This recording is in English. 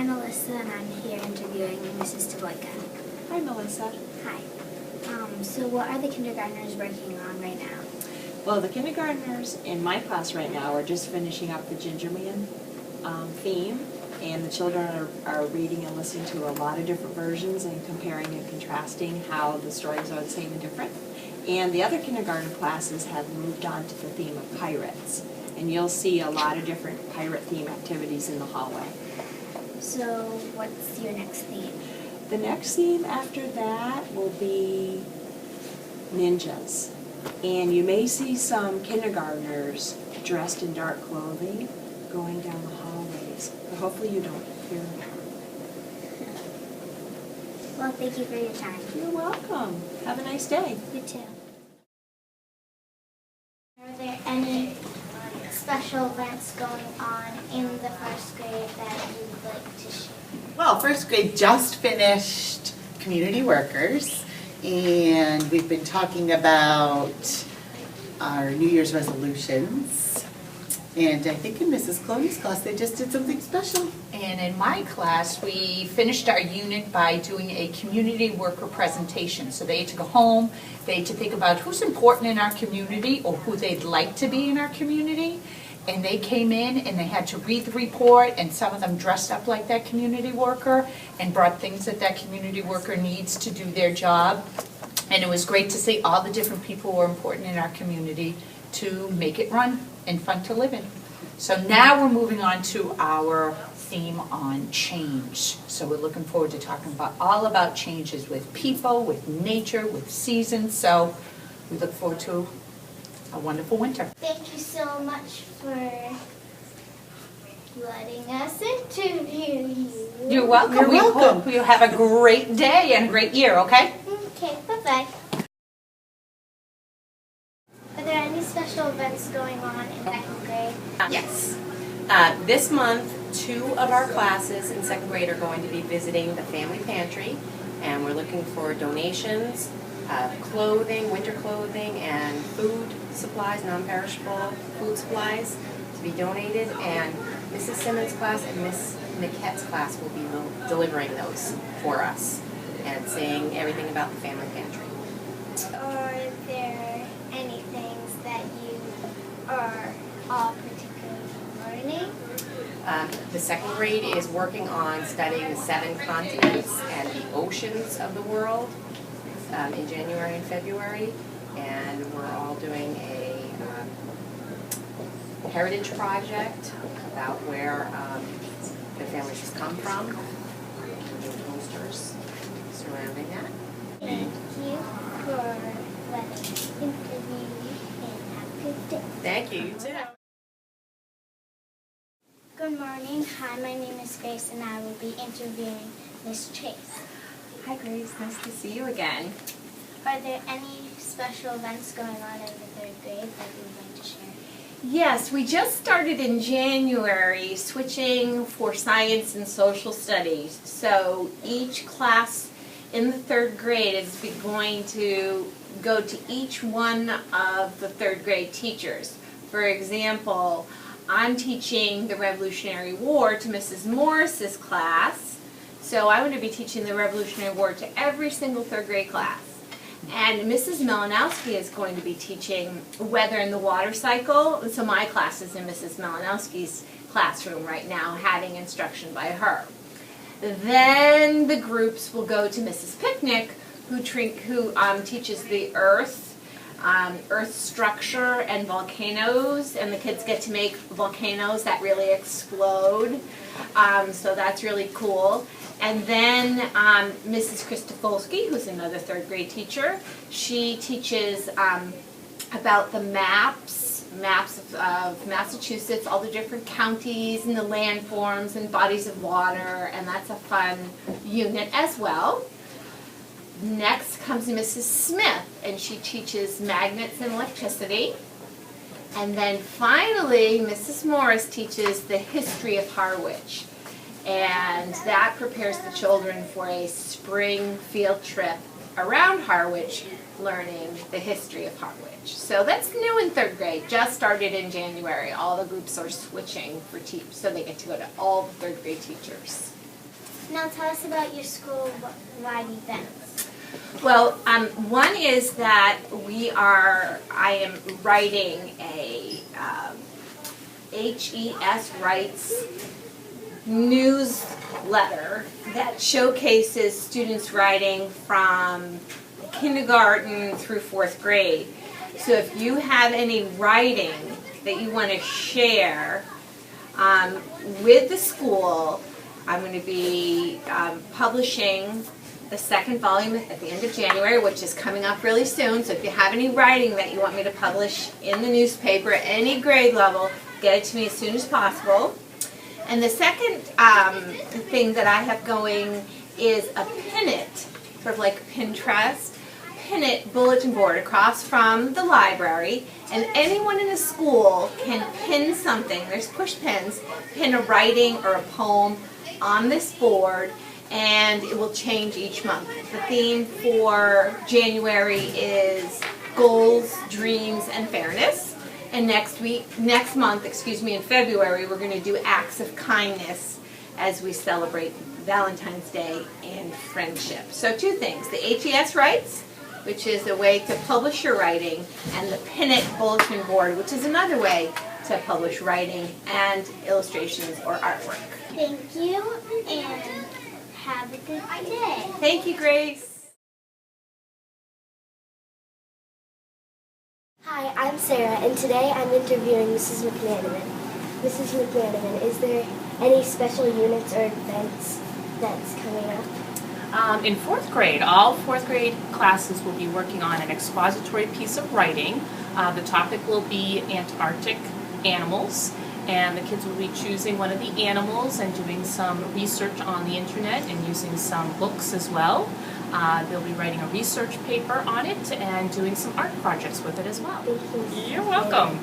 Melissa, and I'm here interviewing Mrs. Tavoyka. Hi, Melissa. Hi. So what are the kindergartners working on right now? Well, the kindergartners in my class right now are just finishing up the Ginger Man theme, and the children are reading and listening to a lot of different versions and comparing and contrasting how the stories are the same and different. And the other kindergarten classes have moved on to the theme of pirates, and you'll see a lot of different pirate theme activities in the hallway. So what's your next theme? The next theme after that will be ninjas. And you may see some kindergartners dressed in dark clothing going down the hallways. But hopefully you don't hear them. Well, thank you for your time. You're welcome. Have a nice day. You too. Are there any special events going on in the first grade that you'd like to share? Well, first grade just finished community workers, and we've been talking about our New Year's resolutions. And I think in Mrs. Cloney's class, they just did something special. And in my class, we finished our unit by doing a community worker presentation. So they had to go home, they had to think about who's important in our community or who they'd like to be in our community. And they came in and they had to read the report, and some of them dressed up like that community worker and brought things that that community worker needs to do their job. And it was great to see all the different people who are important in our community to make it run and fun to live in. So now we're moving on to our theme on change. So we're looking forward to talking about all about changes with people, with nature, with seasons. So we look forward to a wonderful winter. Thank you so much for letting us interview you. You're welcome. You're We welcome. hope you have a great day and a great year, okay? Okay, bye-bye. Are there any special events going on in second grade? Yes. This month, 2 of our classes in second grade are going to be visiting the family pantry, and we're looking for donations of clothing, winter clothing, and food supplies, non-perishable food supplies to be donated, and Mrs. Simmons' class and Miss Niquette's class will be delivering those for us and saying everything about the family pantry. Are there any things that you are all particularly learning? The second grade is working on studying the 7 continents and the oceans of the world in January and February, and we're all doing a heritage project about where the families come from. We're doing posters surrounding that. Thank you for letting us interview you, and have a good day. Thank you. You too. Good morning. Hi, my name is Grace, and I will be interviewing Miss Chase. Hi Grace, nice to see you again. Are there any special events going on in the third grade that you would like to share? Yes, we just started in January switching for science and social studies. So each class in the third grade is going to go to each one of the third grade teachers. For example, I'm teaching the Revolutionary War to Mrs. Morris's class. So I'm going to be teaching the Revolutionary War to every single third grade class. And Mrs. Melanowski is going to be teaching weather and the water cycle. So my class is in Mrs. Melanowski's classroom right now, having instruction by her. Then the groups will go to Mrs. Picnic, who teaches the earth structure and volcanoes, and the kids get to make volcanoes that really explode. So that's really cool. And then Mrs. Kristofolsky, who's another third grade teacher, she teaches about the maps of Massachusetts, all the different counties and the landforms and bodies of water, and that's a fun unit as well. Next comes Mrs. Smith, and she teaches magnets and electricity. And then finally, Mrs. Morris teaches the history of Harwich. And that prepares the children for a spring field trip around Harwich, learning the history of Harwich. So that's new in third grade, just started in January. All the groups are switching for so they get to go to all the third grade teachers. Now tell us about your school-wide events. Well, one is that I am writing a HES Writes newsletter that showcases students writing from kindergarten through 4th grade. So if you have any writing that you want to share with the school, I'm going to be publishing the 2nd volume at the end of January, which is coming up really soon. So if you have any writing that you want me to publish in the newspaper, any grade level, get it to me as soon as possible. And the second thing that I have going is a pin it, sort of like Pinterest, pin it bulletin board across from the library, and anyone in the school can pin something. There's push pins, pin a writing or a poem on this board, and it will change each month. The theme for January is goals, dreams, and fairness. And next month, in February, we're going to do acts of kindness as we celebrate Valentine's Day and friendship. So 2 things, the HES Writes, which is a way to publish your writing, and the Pin It bulletin board, which is another way to publish writing and illustrations or artwork. Thank you, and have a good day. Thank you, Grace. Hi, I'm Sarah, and today I'm interviewing Mrs. McManaman. Mrs. McManaman, is there any special units or events that's coming up? In 4th grade, all 4th grade classes will be working on an expository piece of writing. The topic will be Antarctic animals, and the kids will be choosing one of the animals and doing some research on the internet and using some books as well. They'll be writing a research paper on it and doing some art projects with it as well. Thank you. You're welcome.